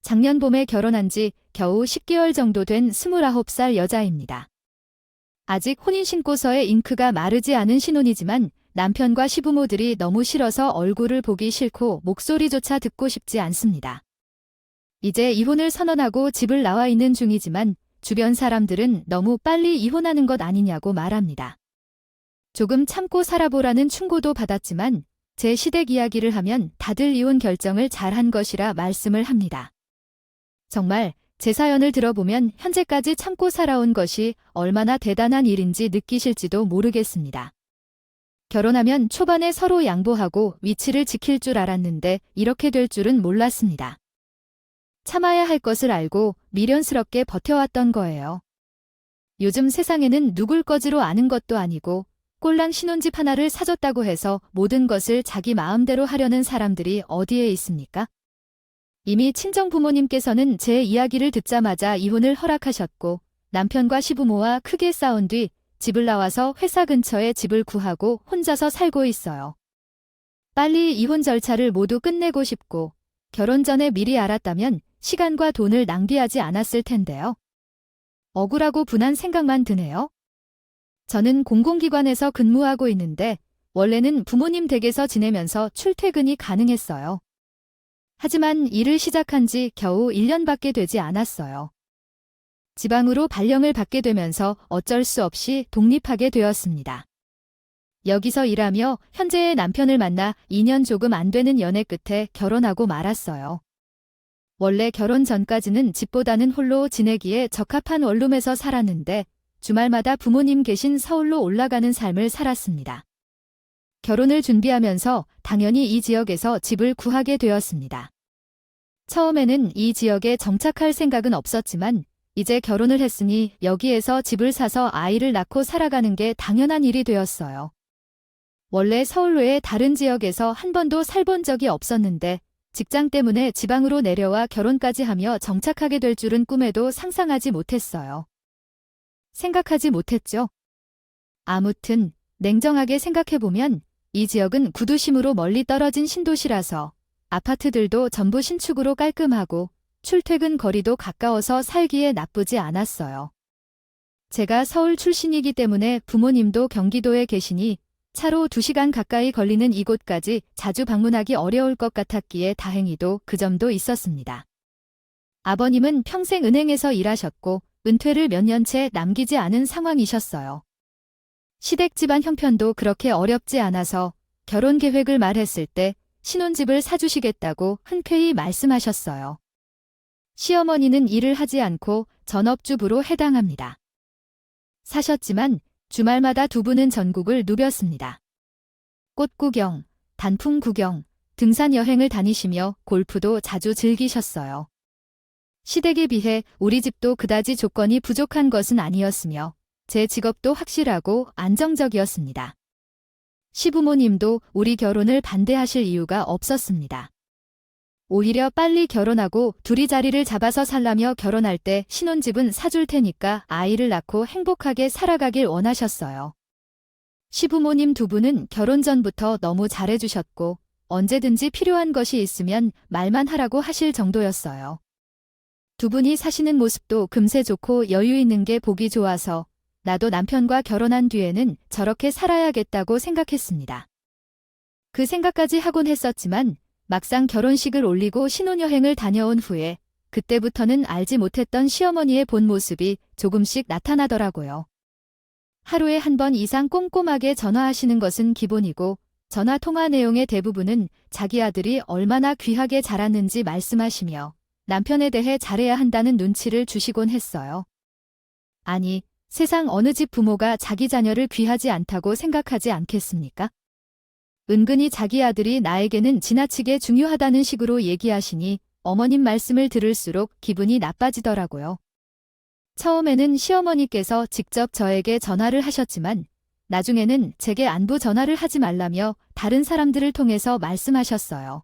작년 봄에 결혼한 지 겨우 10개월 정도 된 29살 여자입니다. 아직 혼인신고서에 잉크가 마르지 않은 신혼이지만 남편과 시부모들이 너무 싫어서 얼굴을 보기 싫고 목소리조차 듣고 싶지 않습니다. 이제 이혼을 선언하고 집을 나와 있는 중이지만 주변 사람들은 너무 빨리 이혼하는 것 아니냐고 말합니다. 조금 참고 살아보라는 충고도 받았지만 제 시댁 이야기를 하면 다들 이혼 결정을 잘한 것이라 말씀을 합니다. 정말 제 사연을 들어보면 현재까지 참고 살아온 것이 얼마나 대단한 일인지 느끼실지도 모르겠습니다. 결혼하면 초반에 서로 양보하고 위치를 지킬 줄 알았는데 이렇게 될 줄은 몰랐습니다. 참아야 할 것을 알고 미련스럽게 버텨왔던 거예요. 요즘 세상에는 누굴 거지로 아는 것도 아니고 꼴랑 신혼집 하나를 사줬다고 해서 모든 것을 자기 마음대로 하려는 사람들이 어디에 있습니까? 이미 친정 부모님께서는 제 이야기를 듣자마자 이혼을 허락하셨고 남편과 시부모와 크게 싸운 뒤 집을 나와서 회사 근처에 집을 구하고 혼자서 살고 있어요. 빨리 이혼 절차를 모두 끝내고 싶고 결혼 전에 미리 알았다면 시간과 돈을 낭비하지 않았을 텐데요. 억울하고 분한 생각만 드네요. 저는 공공기관에서 근무하고 있는데 원래는 부모님 댁에서 지내면서 출퇴근이 가능했어요. 하지만 일을 시작한 지 겨우 1년밖에 되지 않았어요. 지방으로 발령을 받게 되면서 어쩔 수 없이 독립하게 되었습니다. 여기서 일하며 현재의 남편을 만나 2년 조금 안 되는 연애 끝에 결혼하고 말았어요. 원래 결혼 전까지는 집보다는 홀로 지내기에 적합한 원룸에서 살았는데 주말마다 부모님 계신 서울로 올라가는 삶을 살았습니다. 결혼을 준비하면서 당연히 이 지역에서 집을 구하게 되었습니다. 처음에는 이 지역에 정착할 생각은 없었지만 이제 결혼을 했으니 여기에서 집을 사서 아이를 낳고 살아가는 게 당연한 일이 되었어요. 원래 서울 외에 다른 지역에서 한 번도 살본 적이 없었는데 직장 때문에 지방으로 내려와 결혼까지 하며 정착하게 될 줄은 꿈에도 상상하지 못했어요. 생각하지 못했죠. 아무튼 냉정하게 생각해보면 이 지역은 구도심으로 멀리 떨어진 신도시라서 아파트들도 전부 신축으로 깔끔하고 출퇴근 거리도 가까워서 살기에 나쁘지 않았어요. 제가 서울 출신이기 때문에 부모님도 경기도에 계시니 차로 2시간 가까이 걸리는 이곳까지 자주 방문하기 어려울 것 같았기에 다행히도 그 점도 있었습니다. 아버님은 평생 은행에서 일하셨고 은퇴를 몇 년째 남기지 않은 상황이셨어요. 시댁 집안 형편도 그렇게 어렵지 않아서 결혼 계획을 말했을 때 신혼집을 사주시겠다고 흔쾌히 말씀하셨어요. 시어머니는 일을 하지 않고 전업주부로 해당합니다. 사셨지만 주말마다 두 분은 전국을 누볐습니다. 꽃 구경, 단풍 구경, 등산 여행을 다니시며 골프도 자주 즐기셨어요. 시댁에 비해 우리 집도 그다지 조건이 부족한 것은 아니었으며 제 직업도 확실하고 안정적이었습니다. 시부모님도 우리 결혼을 반대하실 이유가 없었습니다. 오히려 빨리 결혼하고 둘이 자리를 잡아서 살라며 결혼할 때 신혼집은 사줄 테니까 아이를 낳고 행복하게 살아가길 원하셨어요. 시부모님 두 분은 결혼 전부터 너무 잘해주셨고 언제든지 필요한 것이 있으면 말만 하라고 하실 정도였어요. 두 분이 사시는 모습도 금세 좋고 여유 있는 게 보기 좋아서 나도 남편과 결혼한 뒤에는 저렇게 살아야겠다고 생각했습니다. 그 생각까지 하곤 했었지만 막상 결혼식을 올리고 신혼여행을 다녀온 후에 그때부터는 알지 못했던 시어머니의 본 모습이 조금씩 나타나더라고요. 하루에 한 번 이상 꼼꼼하게 전화하시는 것은 기본이고 전화 통화 내용의 대부분은 자기 아들이 얼마나 귀하게 자랐는지 말씀하시며 남편에 대해 잘해야 한다는 눈치를 주시곤 했어요. 아니, 세상 어느 집 부모가 자기 자녀를 귀하지 않다고 생각하지 않겠습니까? 은근히 자기 아들이 나에게는 지나치게 중요하다는 식으로 얘기하시니 어머님 말씀을 들을수록 기분이 나빠지더라고요. 처음에는 시어머니께서 직접 저에게 전화를 하셨지만 나중에는 제게 안부 전화를 하지 말라며 다른 사람들을 통해서 말씀하셨어요.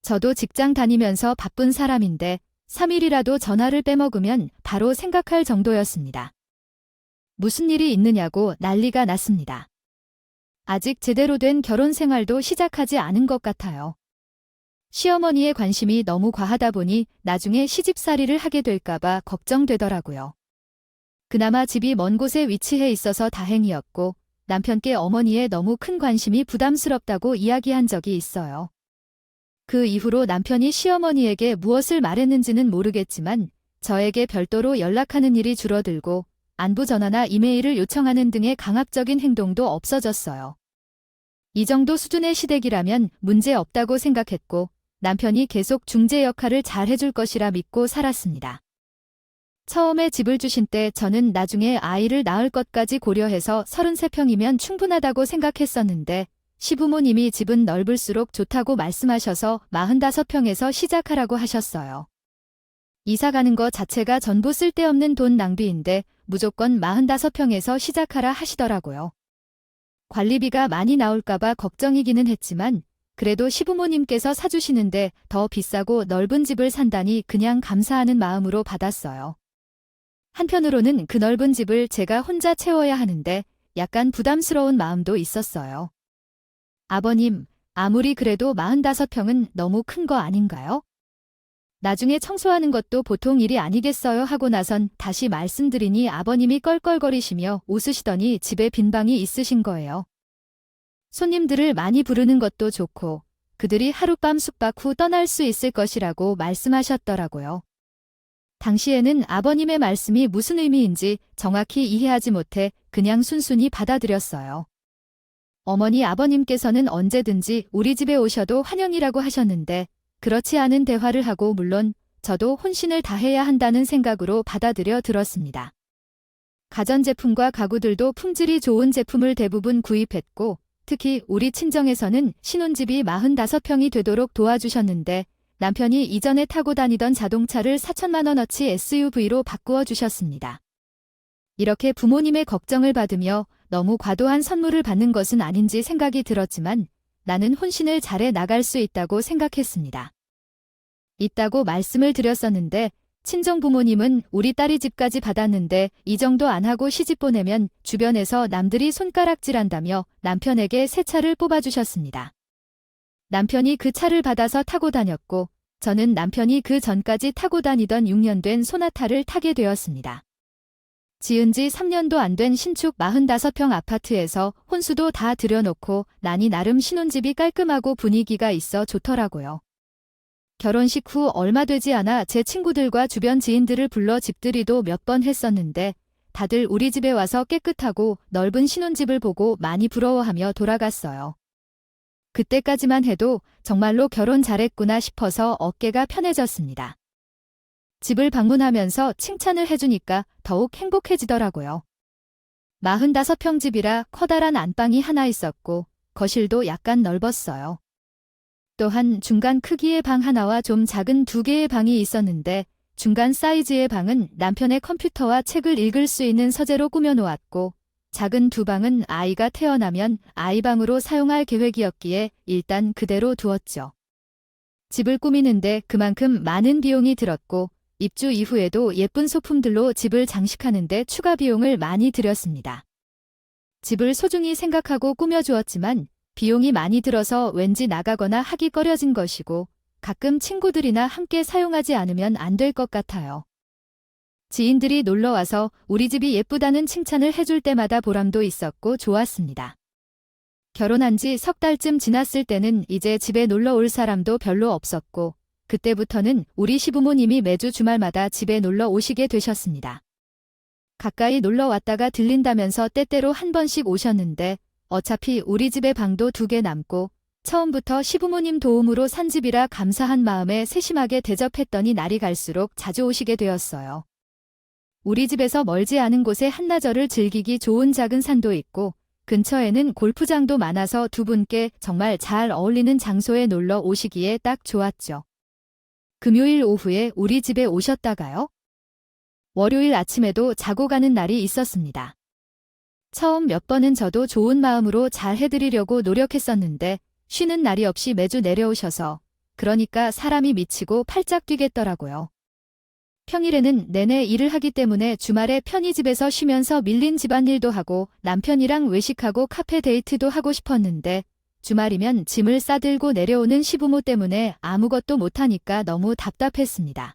저도 직장 다니면서 바쁜 사람인데 3일이라도 전화를 빼먹으면 바로 생각할 정도였습니다. 무슨 일이 있느냐고 난리가 났습니다. 아직 제대로 된 결혼 생활도 시작하지 않은 것 같아요. 시어머니의 관심이 너무 과하다 보니 나중에 시집살이를 하게 될까봐 걱정되더라고요. 그나마 집이 먼 곳에 위치해 있어서 다행이었고 남편께 어머니의 너무 큰 관심이 부담스럽다고 이야기한 적이 있어요. 그 이후로 남편이 시어머니에게 무엇을 말했는지는 모르겠지만 저에게 별도로 연락하는 일이 줄어들고 안부 전화나 이메일을 요청하는 등의 강압적인 행동도 없어졌어요. 이 정도 수준의 시댁이라면 문제 없다고 생각했고 남편이 계속 중재 역할을 잘 해줄 것이라 믿고 살았습니다. 처음에 집을 주신 때 저는 나중에 아이를 낳을 것까지 고려해서 33평이면 충분하다고 생각했었는데 시부모님이 집은 넓을수록 좋다고 말씀하셔서 45평에서 시작하라고 하셨어요. 이사 가는 거 자체가 전부 쓸데없는 돈 낭비인데 무조건 45평에서 시작하라 하시더라고요. 관리비가 많이 나올까봐 걱정이기는 했지만 그래도 시부모님께서 사주시는데 더 비싸고 넓은 집을 산다니 그냥 감사하는 마음으로 받았어요. 한편으로는 그 넓은 집을 제가 혼자 채워야 하는데 약간 부담스러운 마음도 있었어요. 아버님, 아무리 그래도 45평은 너무 큰 거 아닌가요? 나중에 청소하는 것도 보통 일이 아니겠어요 하고 나선 다시 말씀드리니 아버님이 껄껄거리시며 웃으시더니 집에 빈 방이 있으신 거예요. 손님들을 많이 부르는 것도 좋고 그들이 하룻밤 숙박 후 떠날 수 있을 것이라고 말씀하셨더라고요. 당시에는 아버님의 말씀이 무슨 의미인지 정확히 이해하지 못해 그냥 순순히 받아들였어요. 어머니 아버님께서는 언제든지 우리 집에 오셔도 환영이라고 하셨는데 그렇지 않은 대화를 하고 물론 저도 혼신을 다해야 한다는 생각으로 받아들여 들었습니다. 가전제품과 가구들도 품질이 좋은 제품을 대부분 구입했고 특히 우리 친정에서는 신혼집이 45평이 되도록 도와주셨는데 남편이 이전에 타고 다니던 자동차를 4천만 원어치 SUV로 바꾸어 주셨습니다. 이렇게 부모님의 걱정을 받으며 너무 과도한 선물을 받는 것은 아닌지 생각이 들었지만 나는 혼신을 잘해 나갈 수 있다고 생각했습니다. 있다고 말씀을 드렸었는데 친정 부모님은 우리 딸이 집까지 받았는데 이 정도 안 하고 시집 보내면 주변에서 남들이 손가락질한다며 남편에게 새 차를 뽑아주셨습니다. 남편이 그 차를 받아서 타고 다녔고 저는 남편이 그 전까지 타고 다니던 6년 된 소나타를 타게 되었습니다. 지은 지 3년도 안 된 신축 45평 아파트에서 혼수도 다 들여놓고 나니 나름 신혼집이 깔끔하고 분위기가 있어 좋더라고요. 결혼식 후 얼마 되지 않아 제 친구들과 주변 지인들을 불러 집들이도 몇 번 했었는데 다들 우리 집에 와서 깨끗하고 넓은 신혼집을 보고 많이 부러워하며 돌아갔어요. 그때까지만 해도 정말로 결혼 잘했구나 싶어서 어깨가 편해졌습니다. 집을 방문하면서 칭찬을 해주니까 더욱 행복해지더라고요. 45평 집이라 커다란 안방이 하나 있었고 거실도 약간 넓었어요. 또한 중간 크기의 방 하나와 좀 작은 2개의 방이 있었는데 중간 사이즈의 방은 남편의 컴퓨터와 책을 읽을 수 있는 서재로 꾸며놓았고 작은 2방은 아이가 태어나면 아이방으로 사용할 계획이었기에 일단 그대로 두었죠. 집을 꾸미는데 그만큼 많은 비용이 들었고 입주 이후에도 예쁜 소품들로 집을 장식하는데 추가 비용을 많이 들였습니다. 집을 소중히 생각하고 꾸며주었지만 비용이 많이 들어서 왠지 나가거나 하기 꺼려진 것이고 가끔 친구들이나 함께 사용하지 않으면 안 될 것 같아요. 지인들이 놀러와서 우리 집이 예쁘다는 칭찬을 해줄 때마다 보람도 있었고 좋았습니다. 결혼한 지 석 달쯤 지났을 때는 이제 집에 놀러 올 사람도 별로 없었고 그때부터는 우리 시부모님이 매주 주말마다 집에 놀러 오시게 되셨습니다. 가까이 놀러 왔다가 들린다면서 때때로 한 번씩 오셨는데 어차피 우리 집에 방도 2개 남고 처음부터 시부모님 도움으로 산 집이라 감사한 마음에 세심하게 대접했더니 날이 갈수록 자주 오시게 되었어요. 우리 집에서 멀지 않은 곳에 한나절을 즐기기 좋은 작은 산도 있고 근처에는 골프장도 많아서 두 분께 정말 잘 어울리는 장소에 놀러 오시기에 딱 좋았죠. 금요일 오후에 우리 집에 오셨다가요. 월요일 아침에도 자고 가는 날이 있었습니다. 처음 몇 번은 저도 좋은 마음으로 잘 해드리려고 노력했었는데 쉬는 날이 없이 매주 내려오셔서 그러니까 사람이 미치고 팔짝 뛰겠더라고요. 평일에는 내내 일을 하기 때문에 주말에 편히 집에서 쉬면서 밀린 집안일도 하고 남편이랑 외식하고 카페 데이트도 하고 싶었는데 주말이면 짐을 싸들고 내려오는 시부모 때문에 아무것도 못하니까 너무 답답했습니다.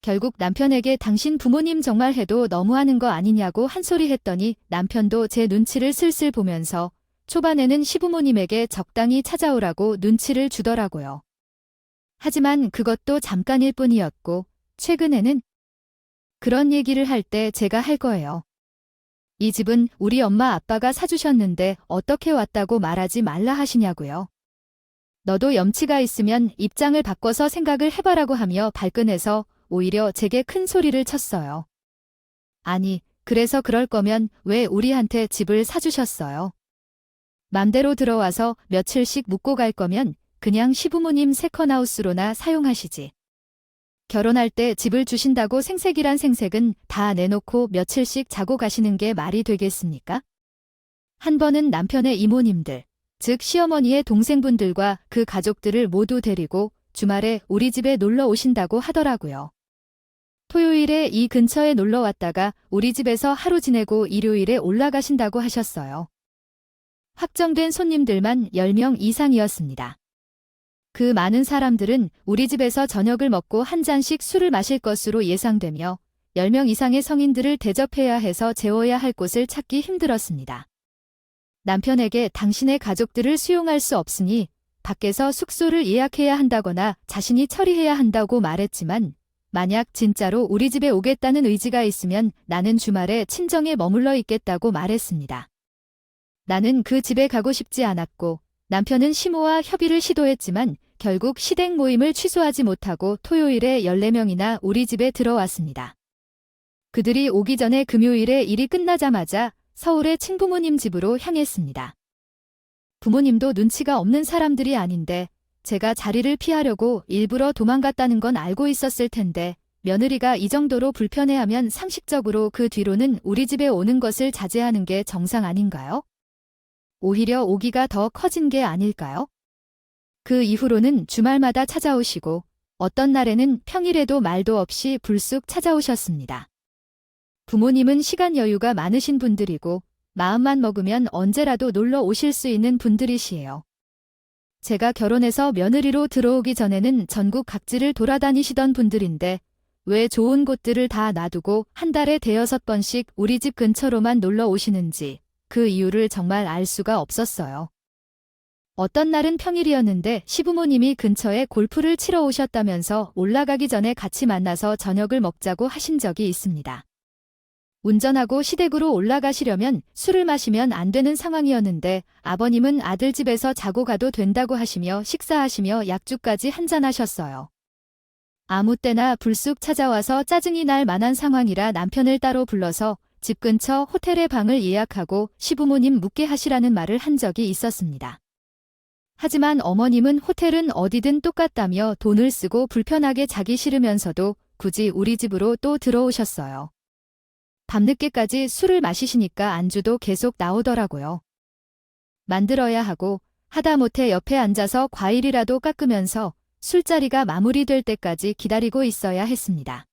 결국 남편에게 당신 부모님 정말 해도 너무하는 거 아니냐고 한 소리 했더니 남편도 제 눈치를 슬슬 보면서 초반에는 시부모님에게 적당히 찾아오라고 눈치를 주더라고요. 하지만 그것도 잠깐일 뿐이었고 최근에는 그런 얘기를 할 때 제가 할 거예요. 이 집은 우리 엄마 아빠가 사주셨는데 어떻게 왔다고 말하지 말라 하시냐고요. 너도 염치가 있으면 입장을 바꿔서 생각을 해봐라고 하며 발끈해서 오히려 제게 큰 소리를 쳤어요. 아니, 그래서 그럴 거면 왜 우리한테 집을 사주셨어요? 맘대로 들어와서 며칠씩 묵고 갈 거면 그냥 시부모님 세컨하우스로나 사용하시지. 결혼할 때 집을 주신다고 생색이란 생색은 다 내놓고 며칠씩 자고 가시는 게 말이 되겠습니까? 한 번은 남편의 이모님들, 즉 시어머니의 동생분들과 그 가족들을 모두 데리고 주말에 우리 집에 놀러 오신다고 하더라고요. 토요일에 이 근처에 놀러 왔다가 우리 집에서 하루 지내고 일요일에 올라가신다고 하셨어요. 확정된 손님들만 10명 이상이었습니다. 그 많은 사람들은 우리 집에서 저녁을 먹고 한 잔씩 술을 마실 것으로 예상되며 10명 이상의 성인들을 대접해야 해서 재워야 할 곳을 찾기 힘들었습니다. 남편에게 당신의 가족들을 수용할 수 없으니 밖에서 숙소를 예약해야 한다거나 자신이 처리해야 한다고 말했지만 만약 진짜로 우리 집에 오겠다는 의지가 있으면 나는 주말에 친정에 머물러 있겠다고 말했습니다. 나는 그 집에 가고 싶지 않았고 남편은 시모와 협의를 시도했지만 결국 시댁 모임을 취소하지 못하고 토요일에 14명이나 우리 집에 들어왔습니다. 그들이 오기 전에 금요일에 일이 끝나자마자 서울의 친부모님 집으로 향했습니다. 부모님도 눈치가 없는 사람들이 아닌데 제가 자리를 피하려고 일부러 도망갔다는 건 알고 있었을 텐데 며느리가 이 정도로 불편해하면 상식적으로 그 뒤로는 우리 집에 오는 것을 자제하는 게 정상 아닌가요? 오히려 오기가 더 커진 게 아닐까요? 그 이후로는 주말마다 찾아오시고 어떤 날에는 평일에도 말도 없이 불쑥 찾아오셨습니다. 부모님은 시간 여유가 많으신 분들이고 마음만 먹으면 언제라도 놀러 오실 수 있는 분들이시에요. 제가 결혼해서 며느리로 들어오기 전에는 전국 각지를 돌아다니시던 분들인데 왜 좋은 곳들을 다 놔두고 한 달에 5-6번씩 우리 집 근처로만 놀러 오시는지 그 이유를 정말 알 수가 없었어요. 어떤 날은 평일이었는데 시부모님이 근처에 골프를 치러 오셨다면서 올라가기 전에 같이 만나서 저녁을 먹자고 하신 적이 있습니다. 운전하고 시댁으로 올라가시려면 술을 마시면 안 되는 상황이었는데 아버님은 아들 집에서 자고 가도 된다고 하시며 식사하시며 약주까지 한잔하셨어요. 아무 때나 불쑥 찾아와서 짜증이 날 만한 상황이라 남편을 따로 불러서 집 근처 호텔에 방을 예약하고 시부모님 묵게 하시라는 말을 한 적이 있었습니다. 하지만 어머님은 호텔은 어디든 똑같다며 돈을 쓰고 불편하게 자기 싫으면서도 굳이 우리 집으로 또 들어오셨어요. 밤늦게까지 술을 마시시니까 안주도 계속 나오더라고요. 만들어야 하고 하다못해 옆에 앉아서 과일이라도 깎으면서 술자리가 마무리될 때까지 기다리고 있어야 했습니다.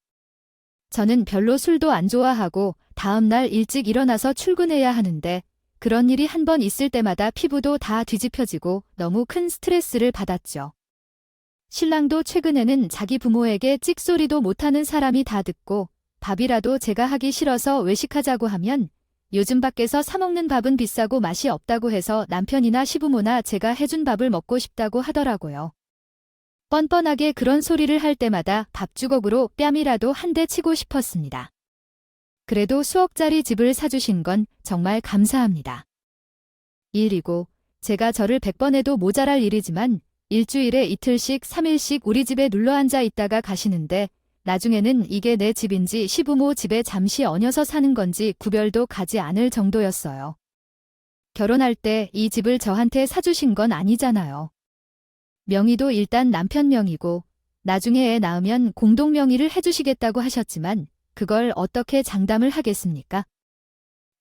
저는 별로 술도 안 좋아하고 다음날 일찍 일어나서 출근해야 하는데 그런 일이 한 번 있을 때마다 피부도 다 뒤집혀지고 너무 큰 스트레스를 받았죠. 신랑도 최근에는 자기 부모에게 찍소리도 못하는 사람이 다 듣고 밥이라도 제가 하기 싫어서 외식하자고 하면 요즘 밖에서 사 먹는 밥은 비싸고 맛이 없다고 해서 남편이나 시부모나 제가 해준 밥을 먹고 싶다고 하더라고요. 뻔뻔하게 그런 소리를 할 때마다 밥주걱으로 뺨이라도 한 대 치고 싶었습니다. 그래도 수억짜리 집을 사주신 건 정말 감사합니다. 일이고 제가 저를 100번 해도 모자랄 일이지만 일주일에 이틀씩 3일씩 우리 집에 눌러앉아 있다가 가시는데 나중에는 이게 내 집인지 시부모 집에 잠시 얹어서 사는 건지 구별도 가지 않을 정도였어요. 결혼할 때 이 집을 저한테 사주신 건 아니잖아요. 명의도 일단 남편 명의고 나중에 애 낳으면 공동 명의를 해주시겠다고 하셨지만 그걸 어떻게 장담을 하겠습니까?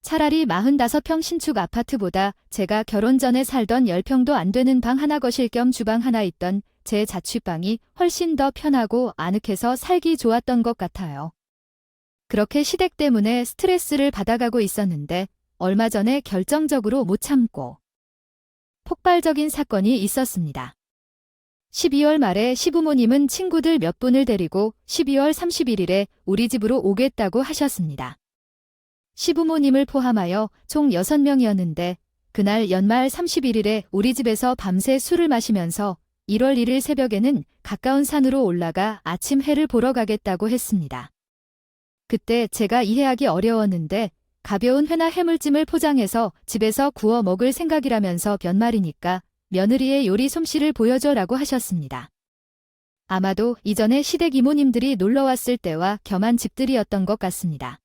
차라리 45평 신축 아파트보다 제가 결혼 전에 살던 10평도 안 되는 방 하나 거실 겸 주방 하나 있던 제 자취방이 훨씬 더 편하고 아늑해서 살기 좋았던 것 같아요. 그렇게 시댁 때문에 스트레스를 받아가고 있었는데 얼마 전에 결정적으로 못 참고 폭발적인 사건이 있었습니다. 12월 말에 시부모님은 친구들 몇 분을 데리고 12월 31일에 우리 집으로 오겠다고 하셨습니다. 시부모님을 포함하여 총 6명이었는데 그날 연말 31일에 우리 집에서 밤새 술을 마시면서 1월 1일 새벽에는 가까운 산으로 올라가 아침 해를 보러 가겠다고 했습니다. 그때 제가 이해하기 어려웠는데 가벼운 회나 해물찜을 포장해서 집에서 구워 먹을 생각이라면서 변말이니까 며느리의 요리 솜씨를 보여줘라고 하셨습니다. 아마도 이전에 시댁 이모님들이 놀러왔을 때와 겸한 집들이었던 것 같습니다.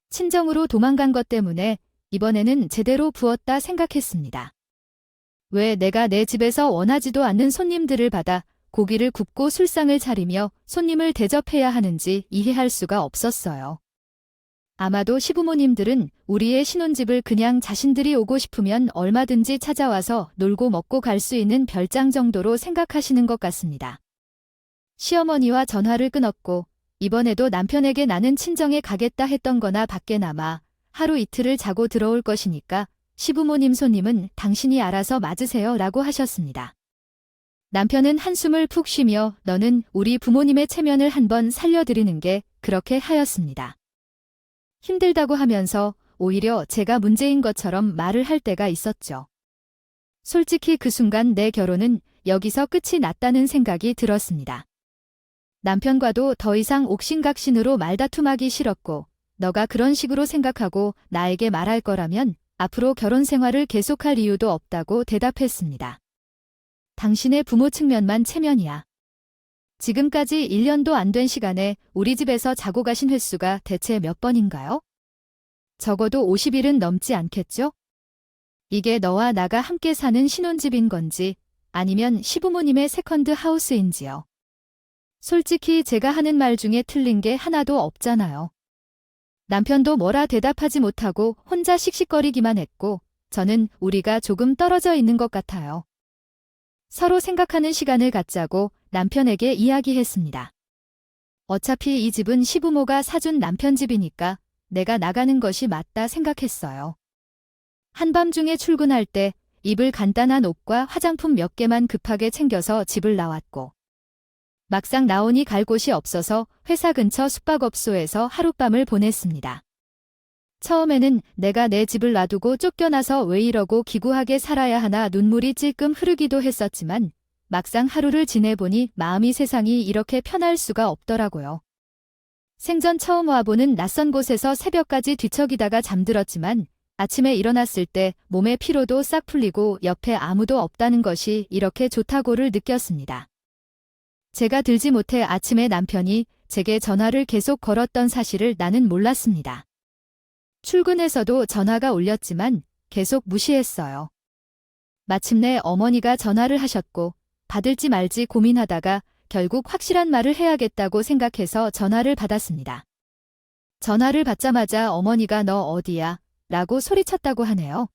친정으로 도망간 것 때문에 이번에는 제대로 부었다 생각했습니다. 왜 내가 내 집에서 원하지도 않는 손님들을 받아 고기를 굽고 술상을 차리며 손님을 대접해야 하는지 이해할 수가 없었어요. 아마도 시부모님들은 우리의 신혼집을 그냥 자신들이 오고 싶으면 얼마든지 찾아와서 놀고 먹고 갈 수 있는 별장 정도로 생각하시는 것 같습니다. 시어머니와 전화를 끊었고 이번에도 남편에게 나는 친정에 가겠다 했던 거나 밖에 남아 하루 이틀을 자고 들어올 것이니까 시부모님 손님은 당신이 알아서 맞으세요 라고 하셨습니다. 남편은 한숨을 푹 쉬며 너는 우리 부모님의 체면을 한번 살려드리는 게 그렇게 하였습니다. 힘들다고 하면서 오히려 제가 문제인 것처럼 말을 할 때가 있었죠. 솔직히 그 순간 내 결혼은 여기서 끝이 났다는 생각이 들었습니다. 남편과도 더 이상 옥신각신으로 말다툼하기 싫었고 너가 그런 식으로 생각하고 나에게 말할 거라면 앞으로 결혼 생활을 계속할 이유도 없다고 대답했습니다. 당신의 부모 측면만 체면이야. 지금까지 1년도 안 된 시간에 우리 집에서 자고 가신 횟수가 대체 몇 번인가요? 적어도 50일은 넘지 않겠죠? 이게 너와 나가 함께 사는 신혼집인 건지 아니면 시부모님의 세컨드 하우스인지요. 솔직히 제가 하는 말 중에 틀린 게 하나도 없잖아요. 남편도 뭐라 대답하지 못하고 혼자 씩씩거리기만 했고 저는 우리가 조금 떨어져 있는 것 같아요. 서로 생각하는 시간을 갖자고 남편에게 이야기했습니다. 어차피 이 집은 시부모가 사준 남편 집이니까 내가 나가는 것이 맞다 생각했어요. 한밤중에 출근할 때 입을 간단한 옷과 화장품 몇 개만 급하게 챙겨서 집을 나왔고 막상 나오니 갈 곳이 없어서 회사 근처 숙박업소에서 하룻밤을 보냈습니다. 처음에는 내가 내 집을 놔두고 쫓겨나서 왜 이러고 기구하게 살아야 하나 눈물이 찔끔 흐르기도 했었지만 막상 하루를 지내보니 마음이 세상이 이렇게 편할 수가 없더라고요. 생전 처음 와보는 낯선 곳에서 새벽까지 뒤척이다가 잠들었지만 아침에 일어났을 때 몸의 피로도 싹 풀리고 옆에 아무도 없다는 것이 이렇게 좋다고를 느꼈습니다. 제가 들지 못해 아침에 남편이 제게 전화를 계속 걸었던 사실을 나는 몰랐습니다. 출근해서도 전화가 울렸지만 계속 무시했어요. 마침내 어머니가 전화를 하셨고 받을지 말지 고민하다가 결국 확실한 말을 해야겠다고 생각해서 전화를 받았습니다. 전화를 받자마자 어머니가 너 어디야? 라고 소리쳤다고 하네요.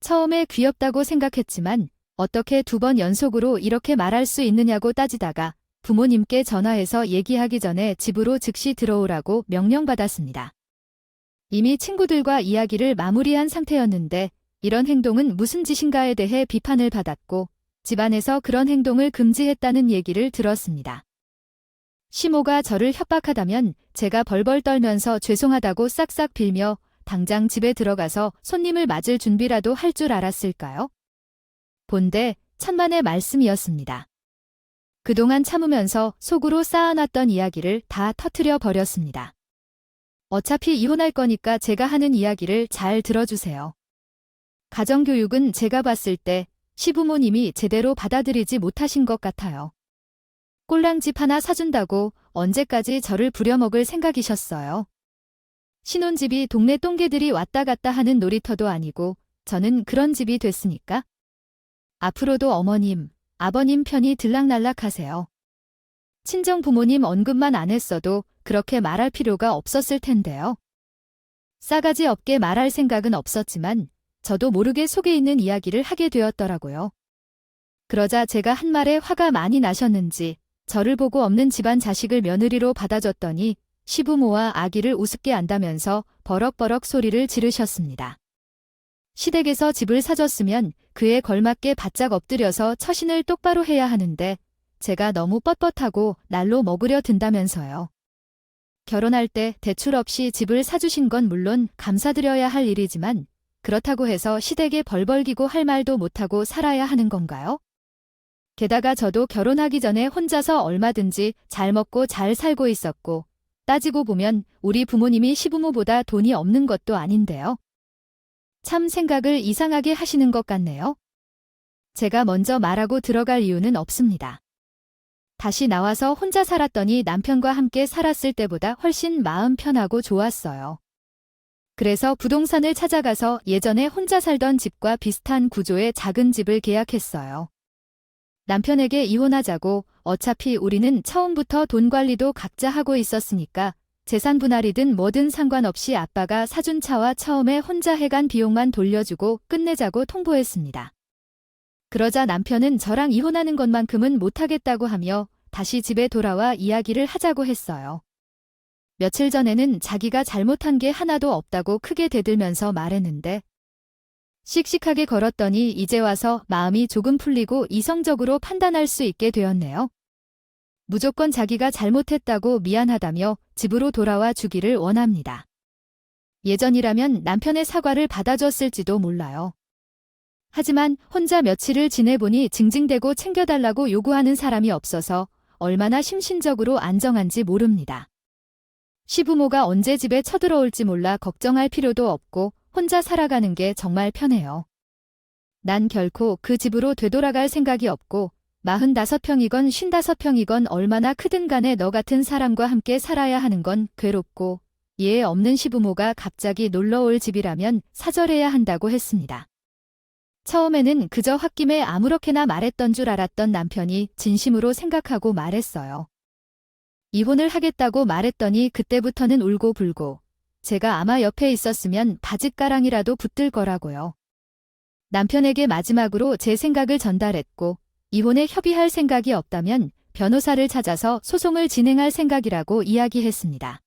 처음에 귀엽다고 생각했지만 어떻게 2번 연속으로 이렇게 말할 수 있느냐고 따지다가 부모님께 전화해서 얘기하기 전에 집으로 즉시 들어오라고 명령받았습니다. 이미 친구들과 이야기를 마무리한 상태였는데 이런 행동은 무슨 짓인가에 대해 비판을 받았고 집안에서 그런 행동을 금지했다는 얘기를 들었습니다. 시모가 저를 협박하다면 제가 벌벌 떨면서 죄송하다고 싹싹 빌며 당장 집에 들어가서 손님을 맞을 준비라도 할 줄 알았을까요? 본데 천만의 말씀이었습니다. 그동안 참으면서 속으로 쌓아놨던 이야기를 다 터뜨려 버렸습니다. 어차피 이혼할 거니까 제가 하는 이야기를 잘 들어주세요. 가정교육은 제가 봤을 때 시부모님이 제대로 받아들이지 못하신 것 같아요. 꼴랑집 하나 사준다고 언제까지 저를 부려먹을 생각이셨어요. 신혼집이 동네 똥개들이 왔다 갔다 하는 놀이터도 아니고 저는 그런 집이 됐으니까. 앞으로도 어머님, 아버님 편이 들락날락하세요. 친정 부모님 언급만 안 했어도 그렇게 말할 필요가 없었을 텐데요. 싸가지 없게 말할 생각은 없었지만 저도 모르게 속에 있는 이야기를 하게 되었더라고요. 그러자 제가 한 말에 화가 많이 나셨는지 저를 보고 없는 집안 자식을 며느리로 받아줬더니 시부모와 아기를 우습게 안다면서 버럭버럭 소리를 지르셨습니다. 시댁에서 집을 사줬으면 그에 걸맞게 바짝 엎드려서 처신을 똑바로 해야 하는데 제가 너무 뻣뻣하고 날로 먹으려 든다면서요. 결혼할 때 대출 없이 집을 사주신 건 물론 감사드려야 할 일이지만 그렇다고 해서 시댁에 벌벌기고 할 말도 못하고 살아야 하는 건가요? 게다가 저도 결혼하기 전에 혼자서 얼마든지 잘 먹고 잘 살고 있었고 따지고 보면 우리 부모님이 시부모보다 돈이 없는 것도 아닌데요. 참 생각을 이상하게 하시는 것 같네요. 제가 먼저 말하고 들어갈 이유는 없습니다. 다시 나와서 혼자 살았더니 남편과 함께 살았을 때보다 훨씬 마음 편하고 좋았어요. 그래서 부동산을 찾아가서 예전에 혼자 살던 집과 비슷한 구조의 작은 집을 계약했어요. 남편에게 이혼하자고 어차피 우리는 처음부터 돈 관리도 각자 하고 있었으니까 재산 분할이든 뭐든 상관없이 아빠가 사준 차와 처음에 혼자 해간 비용만 돌려주고 끝내자고 통보했습니다. 그러자 남편은 저랑 이혼하는 것만큼은 못하겠다고 하며 다시 집에 돌아와 이야기를 하자고 했어요. 며칠 전에는 자기가 잘못한 게 하나도 없다고 크게 대들면서 말했는데 씩씩하게 걸었더니 이제 와서 마음이 조금 풀리고 이성적으로 판단할 수 있게 되었네요. 무조건 자기가 잘못했다고 미안하다며 집으로 돌아와 주기를 원합니다. 예전이라면 남편의 사과를 받아줬을지도 몰라요. 하지만 혼자 며칠을 지내보니 징징대고 챙겨달라고 요구하는 사람이 없어서 얼마나 심신적으로 안정한지 모릅니다. 시부모가 언제 집에 쳐들어올지 몰라 걱정할 필요도 없고 혼자 살아가는 게 정말 편해요. 난 결코 그 집으로 되돌아갈 생각이 없고 45평이건 55평이건 얼마나 크든 간에 너 같은 사람과 함께 살아야 하는 건 괴롭고 이해 없는 시부모가 갑자기 놀러올 집이라면 사절해야 한다고 했습니다. 처음에는 그저 홧김에 아무렇게나 말했던 줄 알았던 남편이 진심으로 생각하고 말했어요. 이혼을 하겠다고 말했더니 그때부터는 울고 불고 제가 아마 옆에 있었으면 바짓가랑이라도 붙들 거라고요. 남편에게 마지막으로 제 생각을 전달했고 이혼에 협의할 생각이 없다면 변호사를 찾아서 소송을 진행할 생각이라고 이야기했습니다.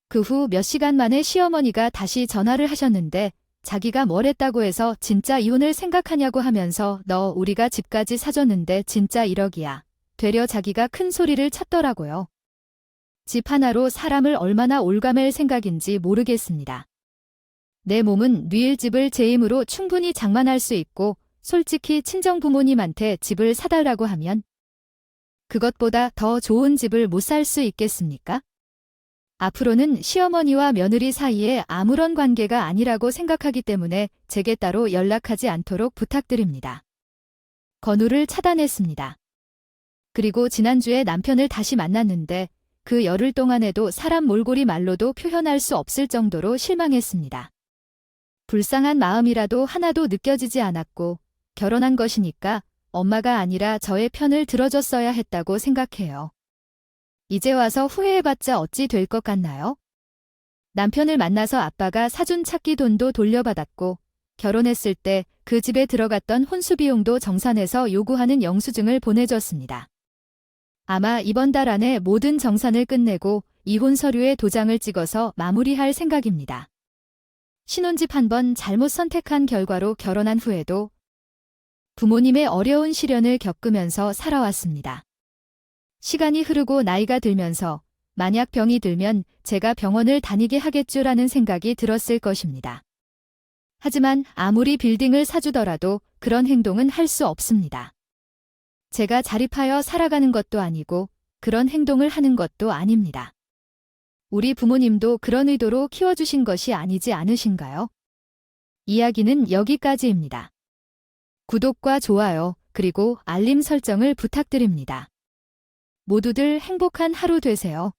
그 후 몇 시간 만에 시어머니가 다시 전화를 하셨는데 자기가 뭘 했다고 해서 진짜 이혼을 생각하냐고 하면서 너 우리가 집까지 사줬는데 진짜 1억이야. 되려 자기가 큰 소리를 쳤더라고요. 집 하나로 사람을 얼마나 올가맬 생각인지 모르겠습니다. 내 몸은 뉘일집을 제 힘으로 충분히 장만할 수 있고 솔직히 친정부모님한테 집을 사달라고 하면 그것보다 더 좋은 집을 못 살 수 있겠습니까? 앞으로는 시어머니와 며느리 사이에 아무런 관계가 아니라고 생각하기 때문에 제게 따로 연락하지 않도록 부탁드립니다. 건우를 차단했습니다. 그리고 지난주에 남편을 다시 만났는데 그 열흘 동안에도 사람 몰골이 말로도 표현할 수 없을 정도로 실망했습니다. 불쌍한 마음이라도 하나도 느껴지지 않았고 결혼한 것이니까 엄마가 아니라 저의 편을 들어줬어야 했다고 생각해요. 이제 와서 후회해봤자 어찌 될 것 같나요? 남편을 만나서 아빠가 사준 차끼 돈도 돌려받았고 결혼했을 때 그 집에 들어갔던 혼수 비용도 정산해서 요구하는 영수증을 보내줬습니다. 아마 이번 달 안에 모든 정산을 끝내고 이혼 서류에 도장을 찍어서 마무리할 생각입니다. 신혼집 한 번 잘못 선택한 결과로 결혼한 후에도 부모님의 어려운 시련을 겪으면서 살아왔습니다. 시간이 흐르고 나이가 들면서 만약 병이 들면 제가 병원을 다니게 하겠죠라는 생각이 들었을 것입니다. 하지만 아무리 빌딩을 사주더라도 그런 행동은 할 수 없습니다. 제가 자립하여 살아가는 것도 아니고 그런 행동을 하는 것도 아닙니다. 우리 부모님도 그런 의도로 키워주신 것이 아니지 않으신가요? 이야기는 여기까지입니다. 구독과 좋아요 그리고 알림 설정을 부탁드립니다. 모두들 행복한 하루 되세요.